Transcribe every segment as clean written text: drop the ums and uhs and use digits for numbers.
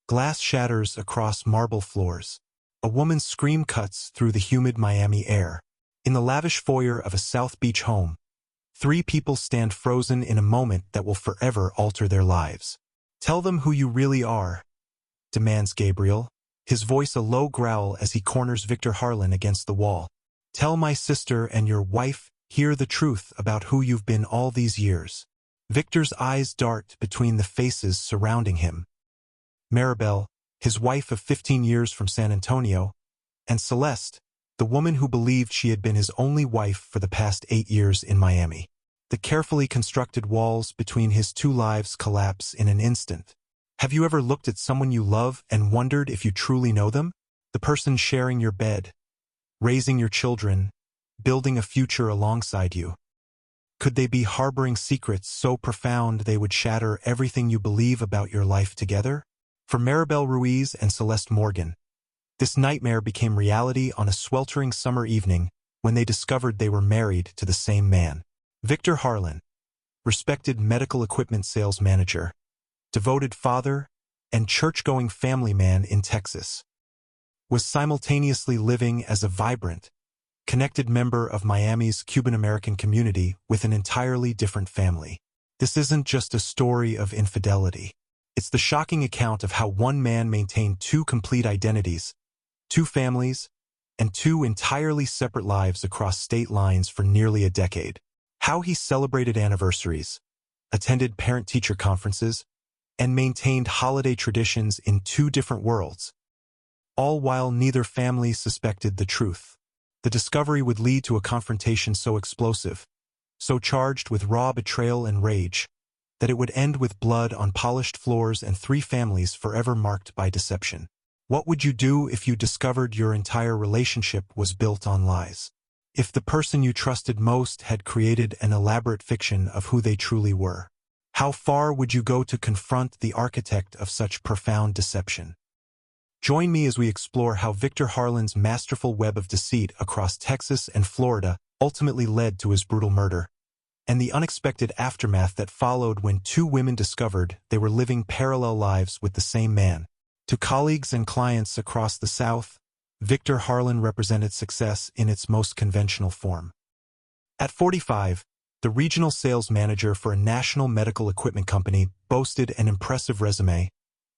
Glass shatters across marble floors. A woman's scream cuts through the humid Miami air. In the lavish foyer of a South Beach home, three people stand frozen in a moment that will forever alter their lives. "Tell them who you really are," demands Gabriel, his voice a low growl as he corners Victor Harlan against the wall. "Tell my sister and your wife here the truth about who you've been all these years." Victor's eyes dart between the faces surrounding him. Maribel, his wife of 15 years from San Antonio, and Celeste, the woman who believed she had been his only wife for the past 8 years in Miami. The carefully constructed walls between his two lives collapse in an instant. Have you ever looked at someone you love and wondered if you truly know them? The person sharing your bed, raising your children, building a future alongside you. Could they be harboring secrets so profound they would shatter everything you believe about your life together? For Maribel Ruiz and Celeste Morgan, this nightmare became reality on a sweltering summer evening when they discovered they were married to the same man. Victor Harlan, respected medical equipment sales manager, devoted father, and church-going family man in Texas, was simultaneously living as a vibrant, connected member of Miami's Cuban-American community with an entirely different family. This isn't just a story of infidelity. It's the shocking account of how one man maintained two complete identities, two families, and two entirely separate lives across state lines for nearly a decade. How he celebrated anniversaries, attended parent-teacher conferences, and maintained holiday traditions in two different worlds, all while neither family suspected the truth. The discovery would lead to a confrontation so explosive, so charged with raw betrayal and rage, that it would end with blood on polished floors and three families forever marked by deception. What would you do if you discovered your entire relationship was built on lies? If the person you trusted most had created an elaborate fiction of who they truly were? How far would you go to confront the architect of such profound deception? Join me as we explore how Victor Harlan's masterful web of deceit across Texas and Florida ultimately led to his brutal murder, and the unexpected aftermath that followed when two women discovered they were living parallel lives with the same man. To colleagues and clients across the South, Victor Harlan represented success in its most conventional form. At 45, the regional sales manager for a national medical equipment company boasted an impressive resume,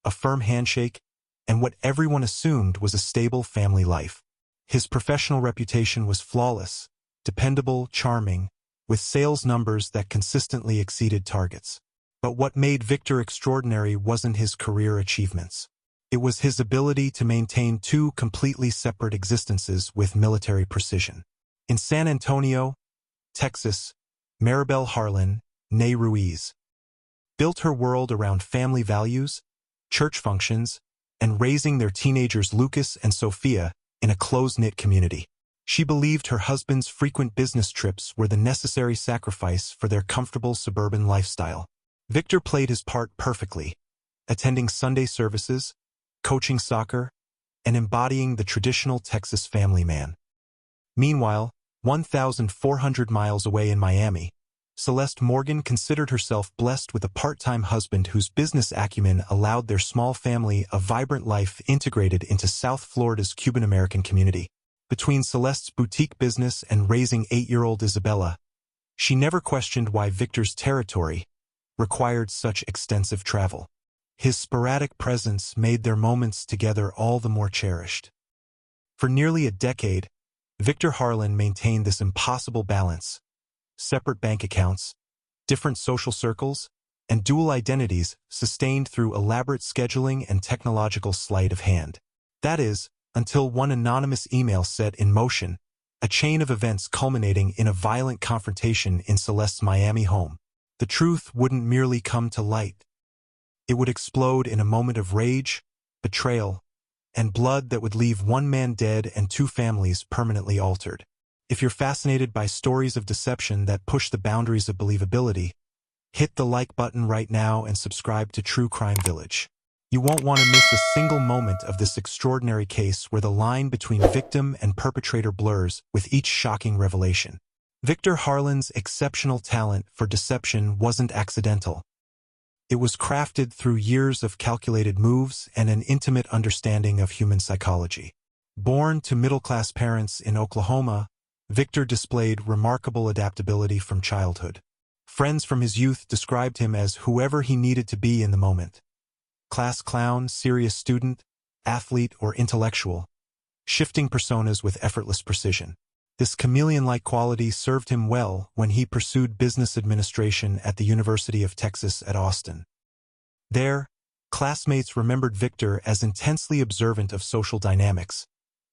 a firm handshake, and what everyone assumed was a stable family life. His professional reputation was flawless, dependable, charming, with sales numbers that consistently exceeded targets. But what made Victor extraordinary wasn't his career achievements. It was his ability to maintain two completely separate existences with military precision. In San Antonio, Texas, Maribel Harlan, née Ruiz, built her world around family values, church functions, and raising their teenagers Lucas and Sophia in a close-knit community. She believed her husband's frequent business trips were the necessary sacrifice for their comfortable suburban lifestyle. Victor played his part perfectly, attending Sunday services, coaching soccer, and embodying the traditional Texas family man. Meanwhile, 1,400 miles away in Miami, Celeste Morgan considered herself blessed with a part-time husband whose business acumen allowed their small family a vibrant life integrated into South Florida's Cuban-American community. Between Celeste's boutique business and raising 8-year-old Isabella, she never questioned why Victor's territory required such extensive travel. His sporadic presence made their moments together all the more cherished. For nearly a decade, Victor Harlan maintained this impossible balance: separate bank accounts, different social circles, and dual identities sustained through elaborate scheduling and technological sleight of hand. That is, until one anonymous email set in motion a chain of events culminating in a violent confrontation in Celeste's Miami home. The truth wouldn't merely come to light. It would explode in a moment of rage, betrayal, and blood that would leave one man dead and two families permanently altered. If you're fascinated by stories of deception that push the boundaries of believability, hit the like button right now and subscribe to True Crime Village. You won't want to miss a single moment of this extraordinary case where the line between victim and perpetrator blurs with each shocking revelation. Victor Harlan's exceptional talent for deception wasn't accidental. It was crafted through years of calculated moves and an intimate understanding of human psychology. Born to middle-class parents in Oklahoma, Victor displayed remarkable adaptability from childhood. Friends from his youth described him as whoever he needed to be in the moment. Class clown, serious student, athlete, or intellectual, shifting personas with effortless precision. This chameleon-like quality served him well when he pursued business administration at the University of Texas at Austin. There, classmates remembered Victor as intensely observant of social dynamics,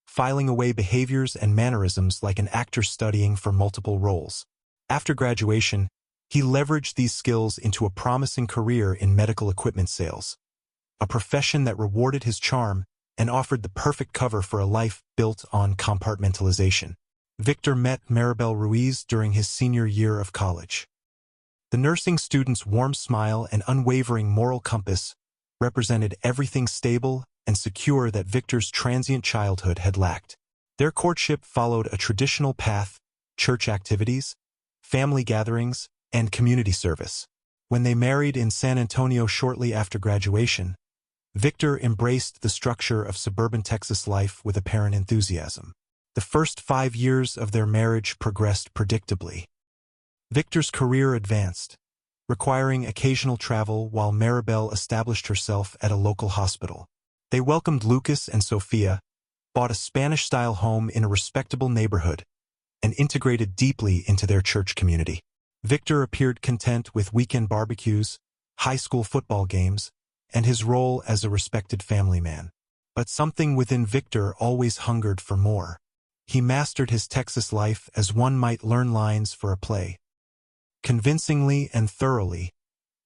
filing away behaviors and mannerisms like an actor studying for multiple roles. After graduation, he leveraged these skills into a promising career in medical equipment sales, a profession that rewarded his charm and offered the perfect cover for a life built on compartmentalization. Victor met Maribel Ruiz during his senior year of college. The nursing student's warm smile and unwavering moral compass represented everything stable and secure that Victor's transient childhood had lacked. Their courtship followed a traditional path: church activities, family gatherings, and community service. When they married in San Antonio shortly after graduation, Victor embraced the structure of suburban Texas life with apparent enthusiasm. The first 5 years of their marriage progressed predictably. Victor's career advanced, requiring occasional travel while Maribel established herself at a local hospital. They welcomed Lucas and Sophia, bought a Spanish-style home in a respectable neighborhood, and integrated deeply into their church community. Victor appeared content with weekend barbecues, high school football games, and his role as a respected family man. But something within Victor always hungered for more. He mastered his Texas life as one might learn lines for a play, convincingly and thoroughly,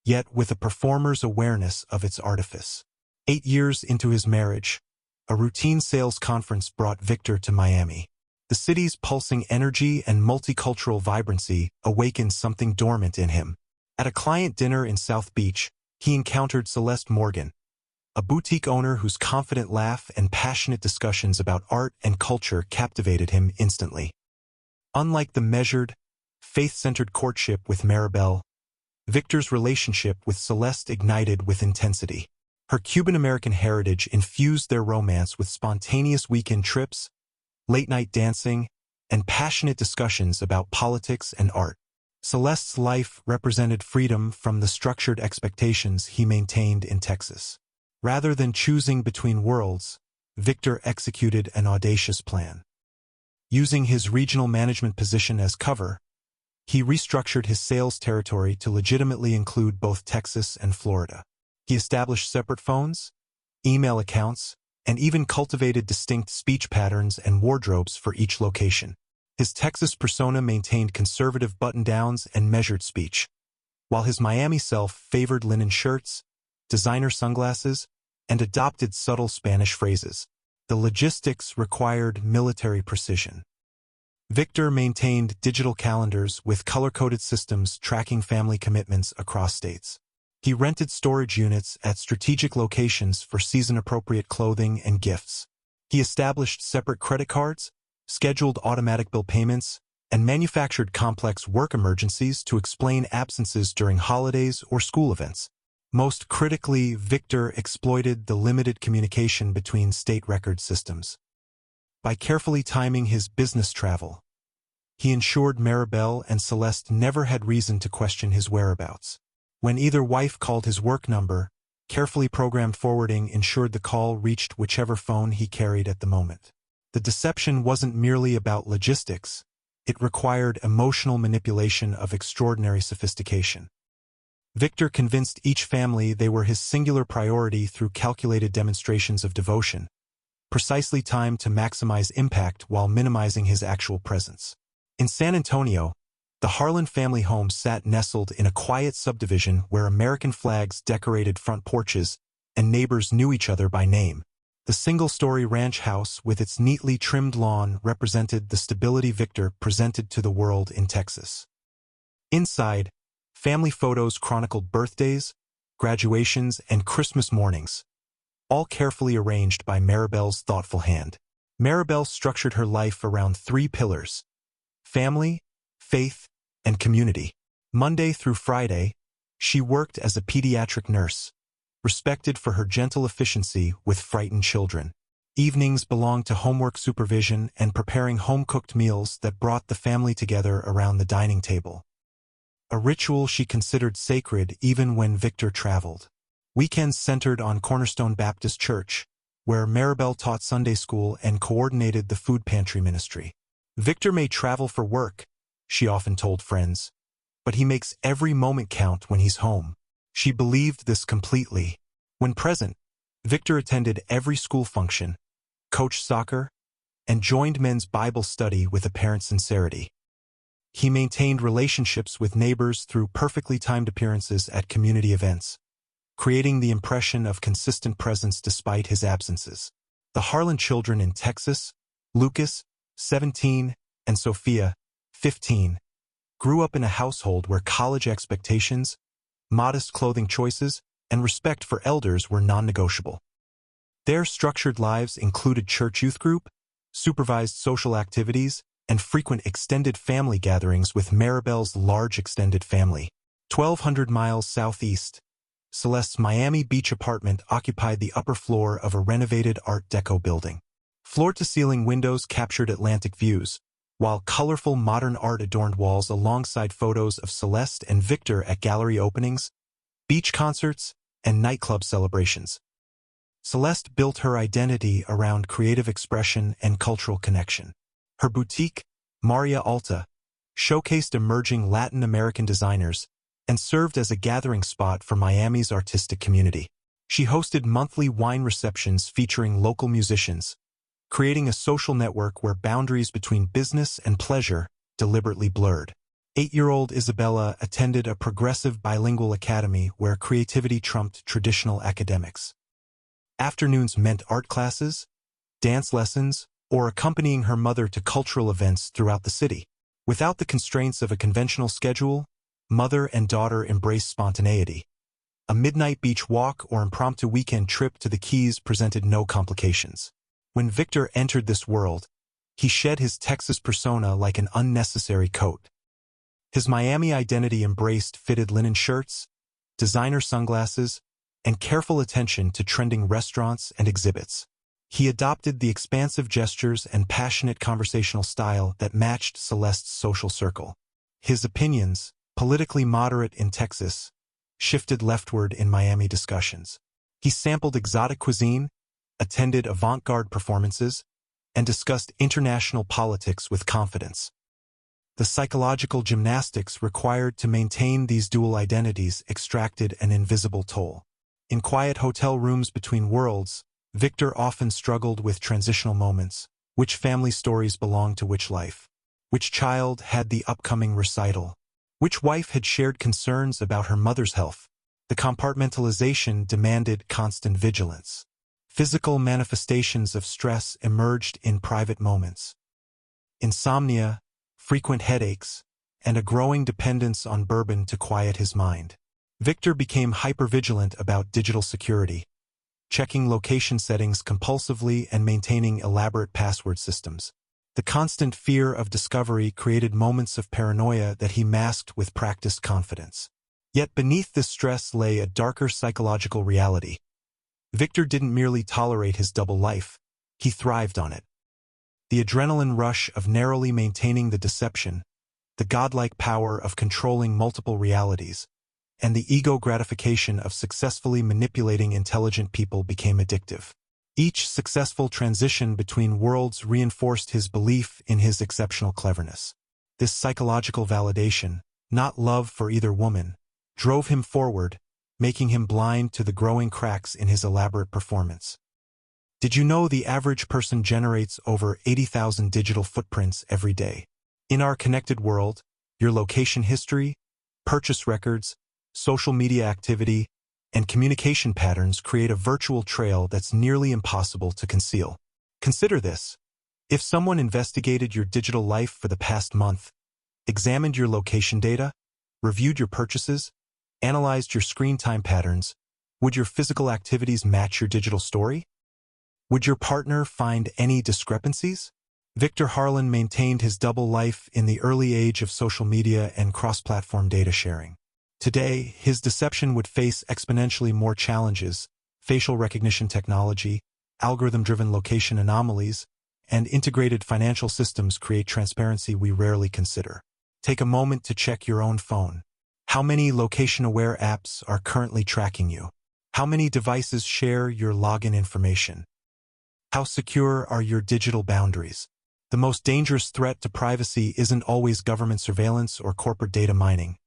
yet with a performer's awareness of its artifice. 8 years into his marriage, a routine sales conference brought Victor to Miami. The city's pulsing energy and multicultural vibrancy awakened something dormant in him. At a client dinner in South Beach, he encountered Celeste Morgan, a boutique owner whose confident laugh and passionate discussions about art and culture captivated him instantly. Unlike the measured, faith-centered courtship with Maribel, Victor's relationship with Celeste ignited with intensity. Her Cuban-American heritage infused their romance with spontaneous weekend trips, late-night dancing, and passionate discussions about politics and art. Celeste's life represented freedom from the structured expectations he maintained in Texas. Rather than choosing between worlds, Victor executed an audacious plan. Using his regional management position as cover, he restructured his sales territory to legitimately include both Texas and Florida. He established separate phones, email accounts, and even cultivated distinct speech patterns and wardrobes for each location. His Texas persona maintained conservative button-downs and measured speech, while his Miami self favored linen shirts, designer sunglasses, and adopted subtle Spanish phrases. The logistics required military precision. Victor maintained digital calendars with color-coded systems tracking family commitments across states. He rented storage units at strategic locations for season-appropriate clothing and gifts. He established separate credit cards, scheduled automatic bill payments, and manufactured complex work emergencies to explain absences during holidays or school events. Most critically, Victor exploited the limited communication between state record systems. By carefully timing his business travel, he ensured Maribel and Celeste never had reason to question his whereabouts. When either wife called his work number, carefully programmed forwarding ensured the call reached whichever phone he carried at the moment. The deception wasn't merely about logistics, it required emotional manipulation of extraordinary sophistication. Victor convinced each family they were his singular priority through calculated demonstrations of devotion, precisely timed to maximize impact while minimizing his actual presence. In San Antonio, the Harlan family home sat nestled in a quiet subdivision where American flags decorated front porches and neighbors knew each other by name. The single-story ranch house with its neatly trimmed lawn represented the stability Victor presented to the world in Texas. Inside, family photos chronicled birthdays, graduations, and Christmas mornings, all carefully arranged by Maribel's thoughtful hand. Maribel structured her life around 3 pillars: family, faith, and community. Monday through Friday, She worked as a pediatric nurse, respected for her gentle efficiency with frightened children. Evenings belonged to homework supervision and preparing home-cooked meals that brought the family together around the dining table. A ritual she considered sacred even when Victor traveled. Weekends centered on Cornerstone Baptist Church, where Maribel taught Sunday school and coordinated the food pantry ministry. Victor may travel for work, she often told friends, but he makes every moment count when he's home. She believed this completely. When present, Victor attended every school function, coached soccer, and joined men's Bible study with apparent sincerity. He maintained relationships with neighbors through perfectly timed appearances at community events, creating the impression of consistent presence despite his absences. The Harlan children in Texas, Lucas, 17, and Sophia, 15, grew up in a household where college expectations, modest clothing choices, and respect for elders were non-negotiable. Their structured lives included church youth group, supervised social activities, and frequent extended family gatherings with Maribel's large extended family. 1,200 miles southeast, Celeste's Miami Beach apartment occupied the upper floor of a renovated Art Deco building. Floor-to-ceiling windows captured Atlantic views, while colorful modern art adorned walls alongside photos of Celeste and Victor at gallery openings, beach concerts, and nightclub celebrations. Celeste built her identity around creative expression and cultural connection. Her boutique, Maria Alta, showcased emerging Latin American designers and served as a gathering spot for Miami's artistic community. She hosted monthly wine receptions featuring local musicians, creating a social network where boundaries between business and pleasure deliberately blurred. 8-year-old Isabella attended a progressive bilingual academy where creativity trumped traditional academics. Afternoons meant art classes, dance lessons, or accompanying her mother to cultural events throughout the city. Without the constraints of a conventional schedule, mother and daughter embraced spontaneity. A midnight beach walk or impromptu weekend trip to the Keys presented no complications. When Victor entered this world, he shed his Texas persona like an unnecessary coat. His Miami identity embraced fitted linen shirts, designer sunglasses, and careful attention to trending restaurants and exhibits. He adopted the expansive gestures and passionate conversational style that matched Celeste's social circle. His opinions, politically moderate in Texas, shifted leftward in Miami discussions. He sampled exotic cuisine, attended avant-garde performances, and discussed international politics with confidence. The psychological gymnastics required to maintain these dual identities extracted an invisible toll. In quiet hotel rooms between worlds, Victor often struggled with transitional moments. Which family stories belonged to which life? Which child had the upcoming recital? Which wife had shared concerns about her mother's health? The compartmentalization demanded constant vigilance. Physical manifestations of stress emerged in private moments. Insomnia, frequent headaches, and a growing dependence on bourbon to quiet his mind. Victor became hypervigilant about digital security, checking location settings compulsively and maintaining elaborate password systems. The constant fear of discovery created moments of paranoia that he masked with practiced confidence. Yet beneath this stress lay a darker psychological reality. Victor didn't merely tolerate his double life, he thrived on it. The adrenaline rush of narrowly maintaining the deception, the godlike power of controlling multiple realities, and the ego gratification of successfully manipulating intelligent people became addictive. Each successful transition between worlds reinforced his belief in his exceptional cleverness. This psychological validation, not love for either woman, drove him forward, making him blind to the growing cracks in his elaborate performance. Did you know the average person generates over 80,000 digital footprints every day? In our connected world, your location history, purchase records, social media activity, and communication patterns create a virtual trail that's nearly impossible to conceal. Consider this. If someone investigated your digital life for the past month, examined your location data, reviewed your purchases, analyzed your screen time patterns, would your physical activities match your digital story? Would your partner find any discrepancies? Victor Harlan maintained his double life in the early age of social media and cross-platform data sharing. Today, his deception would face exponentially more challenges: facial recognition technology, algorithm-driven location anomalies, and integrated financial systems create transparency we rarely consider. Take a moment to check your own phone. How many location-aware apps are currently tracking you? How many devices share your login information? How secure are your digital boundaries? The most dangerous threat to privacy isn't always government surveillance or corporate data mining.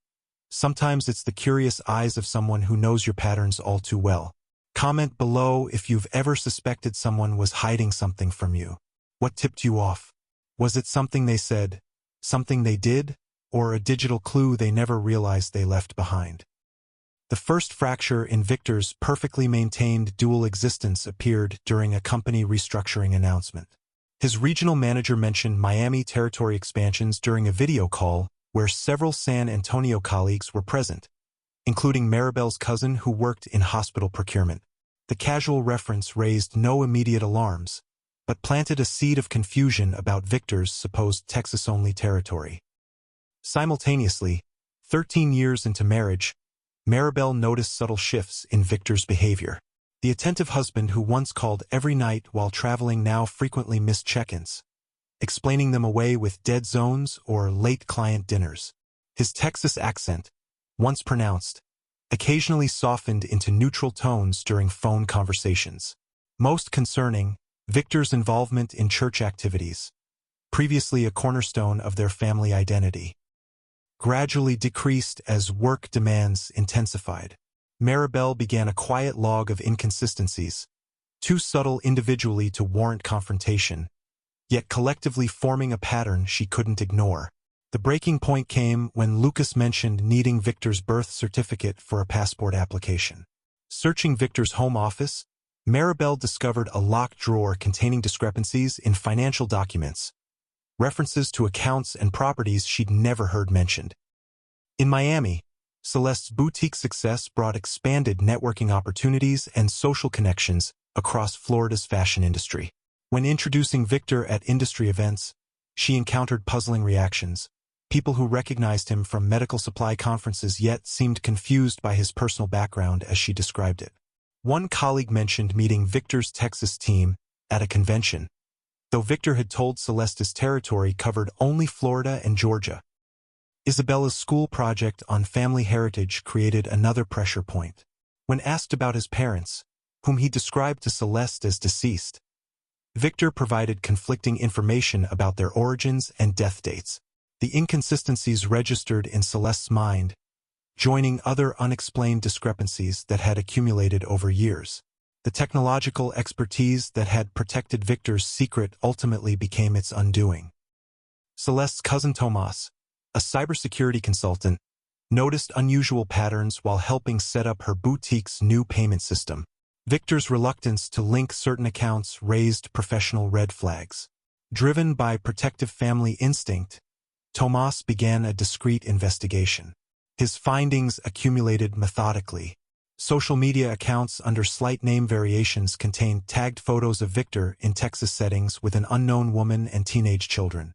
Sometimes it's the curious eyes of someone who knows your patterns all too well. Comment below if you've ever suspected someone was hiding something from you. What tipped you off? Was it something they said, something they did, or a digital clue they never realized they left behind? The first fracture in Victor's perfectly maintained dual existence appeared during a company restructuring announcement. His regional manager mentioned Miami territory expansions during a video call where several San Antonio colleagues were present, including Maribel's cousin who worked in hospital procurement. The casual reference raised no immediate alarms, but planted a seed of confusion about Victor's supposed Texas-only territory. Simultaneously, 13 years into marriage, Maribel noticed subtle shifts in Victor's behavior. The attentive husband who once called every night while traveling now frequently missed check-ins, explaining them away with dead zones or late client dinners. His Texas accent, once pronounced, occasionally softened into neutral tones during phone conversations. Most concerning, Victor's involvement in church activities, previously a cornerstone of their family identity, gradually decreased as work demands intensified. Maribel began a quiet log of inconsistencies, too subtle individually to warrant confrontation, yet collectively forming a pattern she couldn't ignore. The breaking point came when Lucas mentioned needing Victor's birth certificate for a passport application. Searching Victor's home office, Maribel discovered a locked drawer containing discrepancies in financial documents, references to accounts and properties she'd never heard mentioned. In Miami, Celeste's boutique success brought expanded networking opportunities and social connections across Florida's fashion industry. When introducing Victor at industry events, she encountered puzzling reactions. People who recognized him from medical supply conferences yet seemed confused by his personal background as she described it. One colleague mentioned meeting Victor's Texas team at a convention, though Victor had told Celeste his territory covered only Florida and Georgia. Isabella's school project on family heritage created another pressure point. When asked about his parents, whom he described to Celeste as deceased, Victor provided conflicting information about their origins and death dates. The inconsistencies registered in Celeste's mind, joining other unexplained discrepancies that had accumulated over years. The technological expertise that had protected Victor's secret ultimately became its undoing. Celeste's cousin Tomas, a cybersecurity consultant, noticed unusual patterns while helping set up her boutique's new payment system. Victor's reluctance to link certain accounts raised professional red flags. Driven by protective family instinct, Tomas began a discreet investigation. His findings accumulated methodically. Social media accounts under slight name variations contained tagged photos of Victor in Texas settings with an unknown woman and teenage children.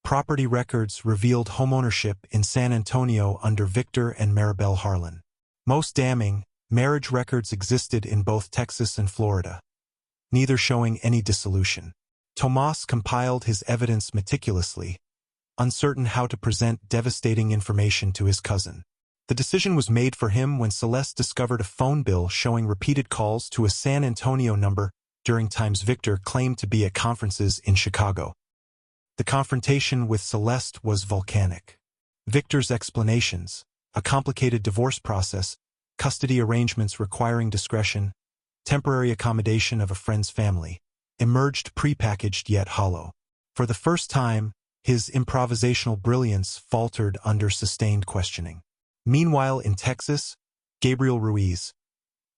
Property records revealed homeownership in San Antonio under Victor and Maribel Harlan. Most damning, marriage records existed in both Texas and Florida, neither showing any dissolution. Tomas compiled his evidence meticulously, uncertain how to present devastating information to his cousin. The decision was made for him when Celeste discovered a phone bill showing repeated calls to a San Antonio number during times Victor claimed to be at conferences in Chicago. The confrontation with Celeste was volcanic. Victor's explanations, a complicated divorce process, custody arrangements requiring discretion, temporary accommodation of a friend's family, emerged prepackaged yet hollow. For the first time, his improvisational brilliance faltered under sustained questioning. Meanwhile in Texas, Gabriel Ruiz,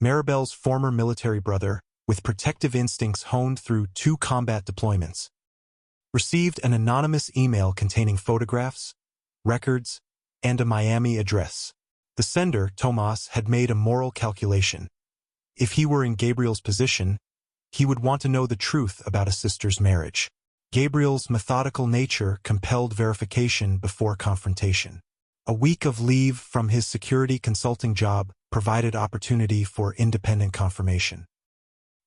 Maribel's former military brother, with protective instincts honed through 2 combat deployments, received an anonymous email containing photographs, records, and a Miami address. The sender, Tomas, had made a moral calculation. If he were in Gabriel's position, he would want to know the truth about a sister's marriage. Gabriel's methodical nature compelled verification before confrontation. A week of leave from his security consulting job provided opportunity for independent confirmation.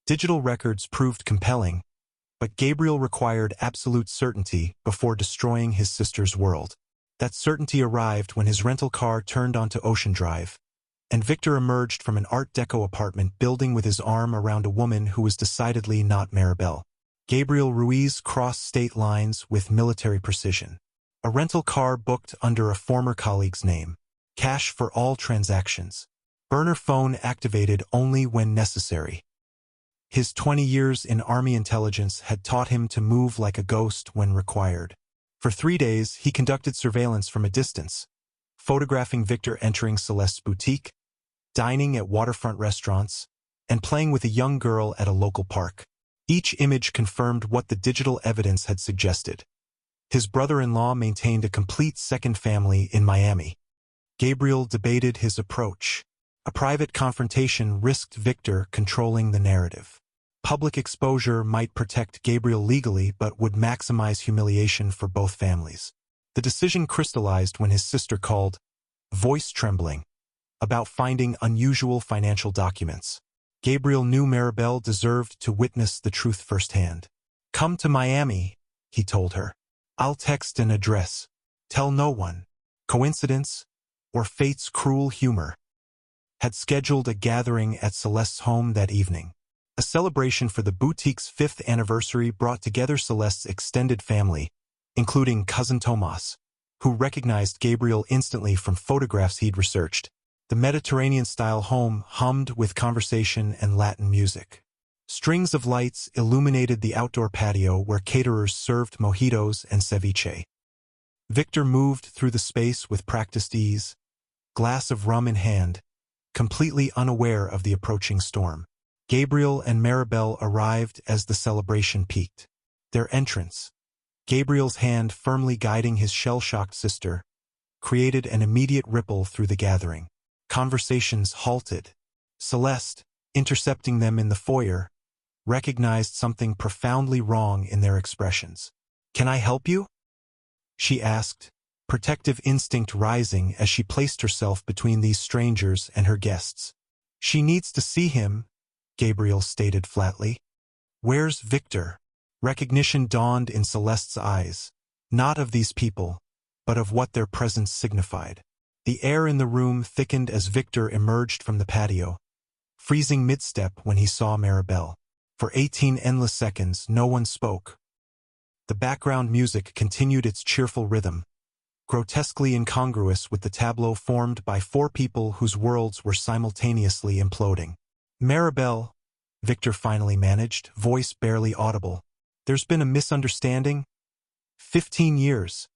Digital records proved compelling, but Gabriel required absolute certainty before destroying his sister's world. That certainty arrived when his rental car turned onto Ocean Drive, and Victor emerged from an Art Deco apartment building with his arm around a woman who was decidedly not Maribel. Gabriel Ruiz crossed state lines with military precision. A rental car booked under a former colleague's name. Cash for all transactions. Burner phone activated only when necessary. His 20 years in Army intelligence had taught him to move like a ghost when required. For 3 days, he conducted surveillance from a distance, photographing Victor entering Celeste's boutique, dining at waterfront restaurants, and playing with a young girl at a local park. Each image confirmed what the digital evidence had suggested. His brother-in-law maintained a complete second family in Miami. Gabriel debated his approach. A private confrontation risked Victor controlling the narrative. Public exposure might protect Gabriel legally but would maximize humiliation for both families. The decision crystallized when his sister called, voice trembling, about finding unusual financial documents. Gabriel knew Maribel deserved to witness the truth firsthand. Come to Miami, he told her. I'll text an address. Tell no one. Coincidence or fate's cruel humor? Had scheduled a gathering at Celeste's home that evening. A celebration for the boutique's 5th anniversary brought together Celeste's extended family, including cousin Tomas, who recognized Gabriel instantly from photographs he'd researched. The Mediterranean-style home hummed with conversation and Latin music. Strings of lights illuminated the outdoor patio where caterers served mojitos and ceviche. Victor moved through the space with practiced ease, glass of rum in hand, completely unaware of the approaching storm. Gabriel and Maribel arrived as the celebration peaked. Their entrance, Gabriel's hand firmly guiding his shell-shocked sister, created an immediate ripple through the gathering. Conversations halted. Celeste, intercepting them in the foyer, recognized something profoundly wrong in their expressions. "Can I help you?" she asked, protective instinct rising as she placed herself between these strangers and her guests. "She needs to see him," Gabriel stated flatly. "Where's Victor?" Recognition dawned in Celeste's eyes, not of these people, but of what their presence signified. The air in the room thickened as Victor emerged from the patio, freezing mid-step when he saw Maribel. For 18 endless seconds, no one spoke. The background music continued its cheerful rhythm, grotesquely incongruous with the tableau formed by 4 people whose worlds were simultaneously imploding. "Maribel," Victor finally managed, voice barely audible. "There's been a misunderstanding." 15 years,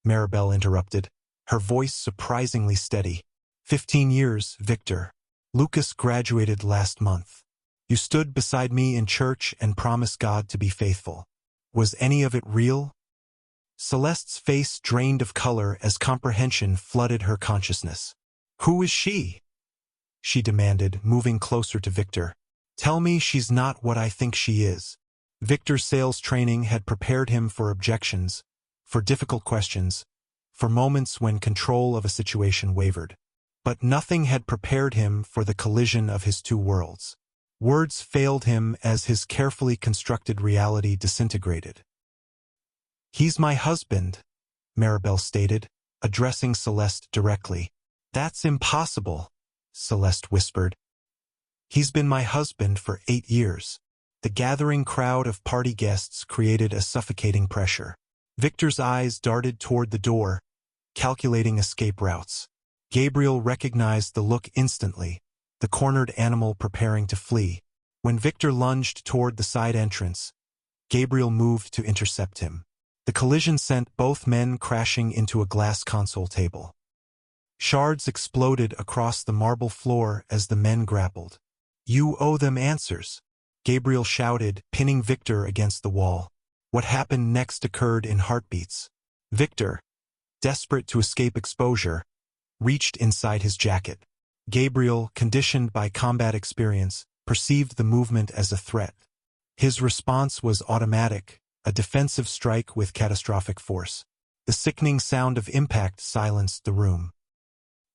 Maribel interrupted, her voice surprisingly steady. 15 years, Victor. Lucas graduated last month. You stood beside me in church and promised God to be faithful. Was any of it real? Celeste's face drained of color as comprehension flooded her consciousness. "Who is she?" she demanded, moving closer to Victor. "Tell me she's not what I think she is." Victor's sales training had prepared him for objections, for difficult questions, for moments when control of a situation wavered. But nothing had prepared him for the collision of his 2 worlds. Words failed him as his carefully constructed reality disintegrated. "He's my husband," Maribel stated, addressing Celeste directly. "That's impossible," Celeste whispered. "He's been my husband for 8 years. The gathering crowd of party guests created a suffocating pressure. Victor's eyes darted toward the door, calculating escape routes. Gabriel recognized the look instantly, the cornered animal preparing to flee. When Victor lunged toward the side entrance, Gabriel moved to intercept him. The collision sent both men crashing into a glass console table. Shards exploded across the marble floor as the men grappled. "You owe them answers," Gabriel shouted, pinning Victor against the wall. What happened next occurred in heartbeats. Victor, desperate to escape exposure, reached inside his jacket. Gabriel, conditioned by combat experience, perceived the movement as a threat. His response was automatic, a defensive strike with catastrophic force. The sickening sound of impact silenced the room.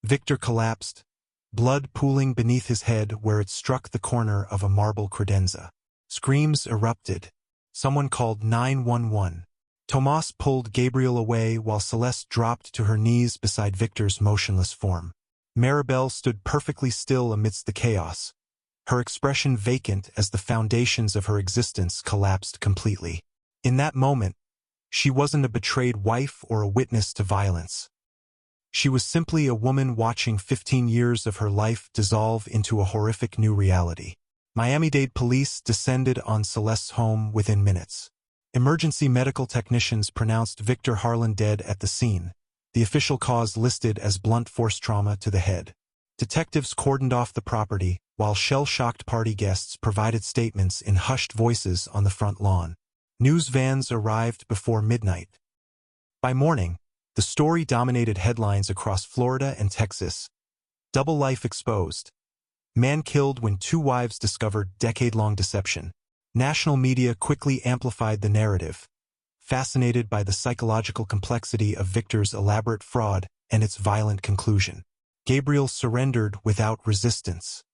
Victor collapsed, blood pooling beneath his head where it struck the corner of a marble credenza. Screams erupted. Someone called 911. Tomas pulled Gabriel away while Celeste dropped to her knees beside Victor's motionless form. Maribel stood perfectly still amidst the chaos, her expression vacant as the foundations of her existence collapsed completely. In that moment, she wasn't a betrayed wife or a witness to violence. She was simply a woman watching 15 years of her life dissolve into a horrific new reality. Miami-Dade police descended on Celeste's home within minutes. Emergency medical technicians pronounced Victor Harlan dead at the scene, the official cause listed as blunt force trauma to the head. Detectives cordoned off the property, while shell-shocked party guests provided statements in hushed voices on the front lawn. News vans arrived before midnight. By morning, the story dominated headlines across Florida and Texas. Double life exposed. Man killed when two wives discovered decade-long deception. National media quickly amplified the narrative, fascinated by the psychological complexity of Victor's elaborate fraud and its violent conclusion. Gabriel surrendered without resistance.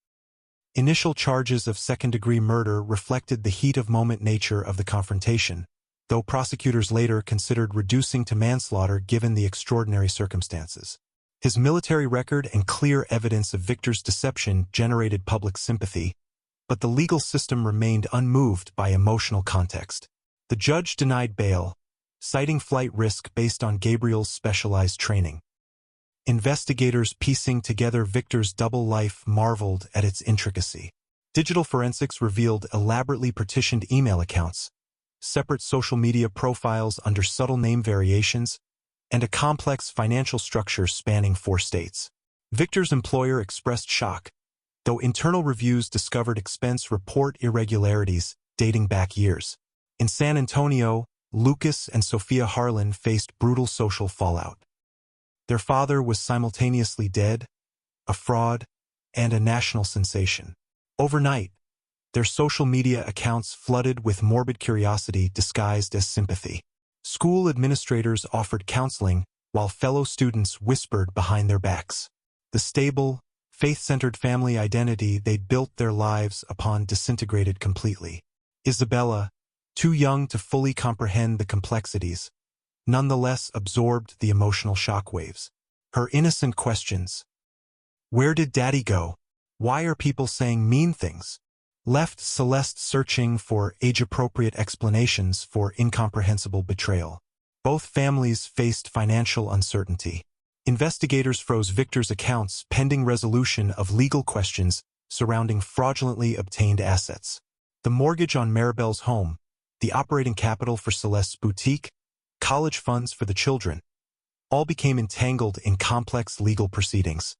Initial charges of second-degree murder reflected the heat-of-moment nature of the confrontation, though prosecutors later considered reducing to manslaughter given the extraordinary circumstances. His military record and clear evidence of Victor's deception generated public sympathy, but the legal system remained unmoved by emotional context. The judge denied bail, citing flight risk based on Gabriel's specialized training. Investigators piecing together Victor's double life marveled at its intricacy. Digital forensics revealed elaborately partitioned email accounts, separate social media profiles under subtle name variations, and a complex financial structure spanning 4 states. Victor's employer expressed shock, though internal reviews discovered expense report irregularities dating back years. In San Antonio, Lucas and Sophia Harlan faced brutal social fallout. Their father was simultaneously dead, a fraud, and a national sensation. Overnight, their social media accounts flooded with morbid curiosity disguised as sympathy. School administrators offered counseling, while fellow students whispered behind their backs. The stable, faith-centered family identity they'd built their lives upon disintegrated completely. Isabella, too young to fully comprehend the complexities, nonetheless absorbed the emotional shockwaves. Her innocent questions, "Where did Daddy go? Why are people saying mean things?" left Celeste searching for age-appropriate explanations for incomprehensible betrayal. Both families faced financial uncertainty. Investigators froze Victor's accounts pending resolution of legal questions surrounding fraudulently obtained assets. The mortgage on Maribel's home, the operating capital for Celeste's boutique, college funds for the children, all became entangled in complex legal proceedings.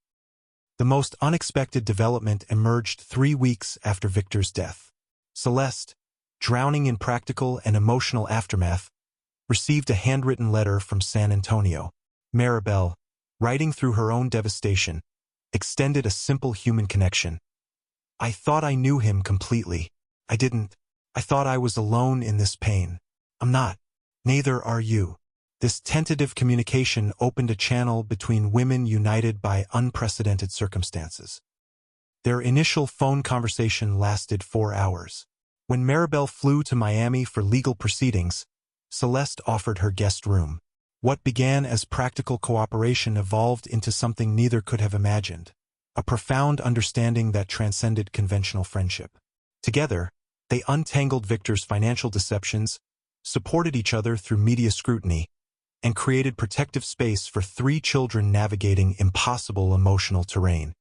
The most unexpected development emerged 3 weeks after Victor's death. Celeste, drowning in practical and emotional aftermath, received a handwritten letter from San Antonio. Maribel, writing through her own devastation, extended a simple human connection. "I thought I knew him completely. I didn't. I thought I was alone in this pain. I'm not. Neither are you." This tentative communication opened a channel between women united by unprecedented circumstances. Their initial phone conversation lasted 4 hours. When Maribel flew to Miami for legal proceedings, Celeste offered her guest room. What began as practical cooperation evolved into something neither could have imagined, a profound understanding that transcended conventional friendship. Together, they untangled Victor's financial deceptions, supported each other through media scrutiny, and created protective space for 3 children navigating impossible emotional terrain.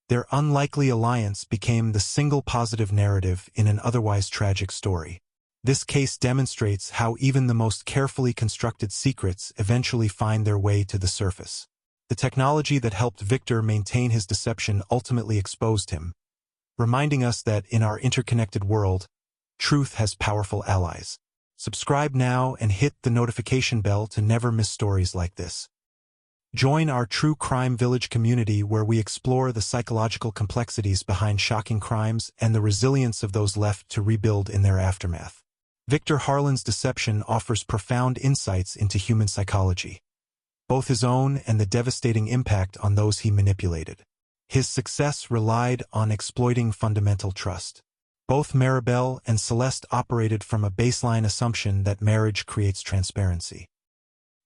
Their unlikely alliance became the single positive narrative in an otherwise tragic story. This case demonstrates how even the most carefully constructed secrets eventually find their way to the surface. The technology that helped Victor maintain his deception ultimately exposed him, reminding us that in our interconnected world, truth has powerful allies. Subscribe now and hit the notification bell to never miss stories like this. Join our True Crime Village community where we explore the psychological complexities behind shocking crimes and the resilience of those left to rebuild in their aftermath. Victor Harlan's deception offers profound insights into human psychology, both his own and the devastating impact on those he manipulated. His success relied on exploiting fundamental trust. Both Maribel and Celeste operated from a baseline assumption that marriage creates transparency.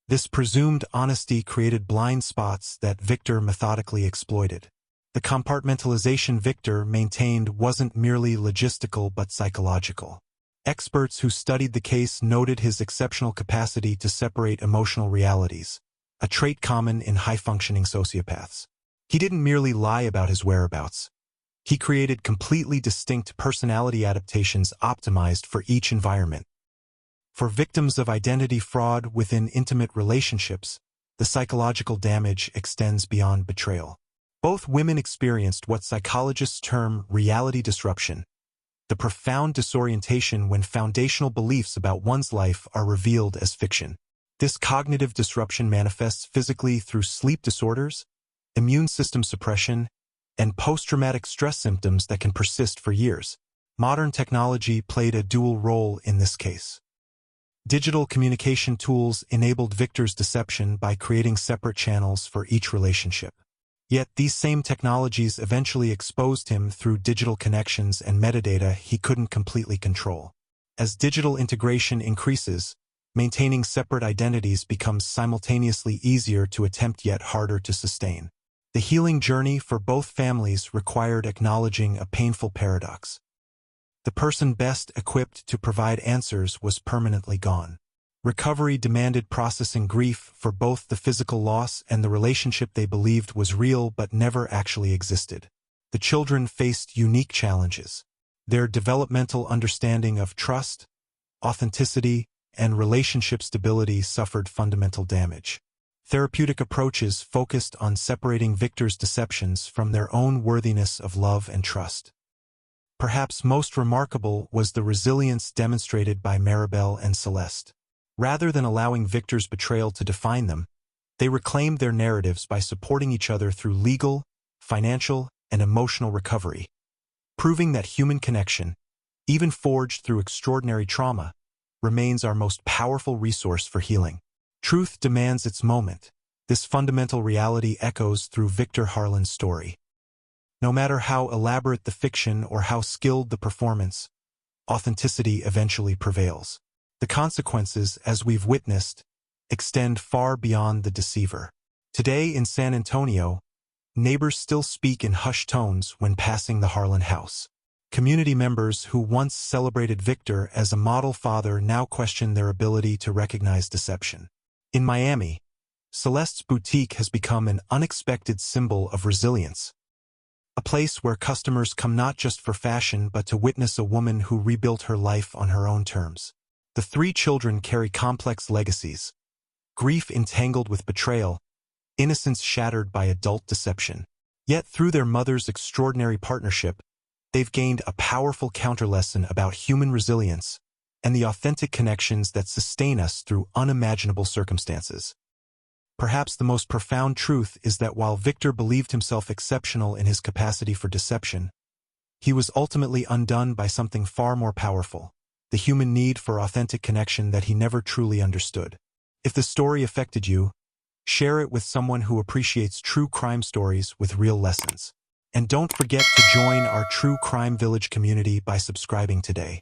This presumed honesty created blind spots that Victor methodically exploited. The compartmentalization Victor maintained wasn't merely logistical but psychological. Experts who studied the case noted his exceptional capacity to separate emotional realities, a trait common in high-functioning sociopaths. He didn't merely lie about his whereabouts. He created completely distinct personality adaptations optimized for each environment. For victims of identity fraud within intimate relationships, the psychological damage extends beyond betrayal. Both women experienced what psychologists term reality disruption, the profound disorientation when foundational beliefs about one's life are revealed as fiction. This cognitive disruption manifests physically through sleep disorders, immune system suppression, and post-traumatic stress symptoms that can persist for years. Modern technology played a dual role in this case. Digital communication tools enabled Victor's deception by creating separate channels for each relationship. Yet these same technologies eventually exposed him through digital connections and metadata he couldn't completely control. As digital integration increases, maintaining separate identities becomes simultaneously easier to attempt yet harder to sustain. The healing journey for both families required acknowledging a painful paradox. The person best equipped to provide answers was permanently gone. Recovery demanded processing grief for both the physical loss and the relationship they believed was real but never actually existed. The children faced unique challenges. Their developmental understanding of trust, authenticity, and relationship stability suffered fundamental damage. Therapeutic approaches focused on separating Victor's deceptions from their own worthiness of love and trust. Perhaps most remarkable was the resilience demonstrated by Maribel and Celeste. Rather than allowing Victor's betrayal to define them, they reclaimed their narratives by supporting each other through legal, financial, and emotional recovery, proving that human connection, even forged through extraordinary trauma, remains our most powerful resource for healing. Truth demands its moment. This fundamental reality echoes through Victor Harlan's story. No matter how elaborate the fiction or how skilled the performance, authenticity eventually prevails. The consequences, as we've witnessed, extend far beyond the deceiver. Today in San Antonio, neighbors still speak in hushed tones when passing the Harlan house. Community members who once celebrated Victor as a model father now question their ability to recognize deception. In Miami, Celeste's boutique has become an unexpected symbol of resilience, a place where customers come not just for fashion but to witness a woman who rebuilt her life on her own terms. The three children carry complex legacies: grief entangled with betrayal, innocence shattered by adult deception. Yet through their mother's extraordinary partnership, they've gained a powerful counterlesson about human resilience and the authentic connections that sustain us through unimaginable circumstances. Perhaps the most profound truth is that while Victor believed himself exceptional in his capacity for deception, he was ultimately undone by something far more powerful: the human need for authentic connection that he never truly understood. If the story affected you, share it with someone who appreciates true crime stories with real lessons. And don't forget to join our True Crime Village community by subscribing today.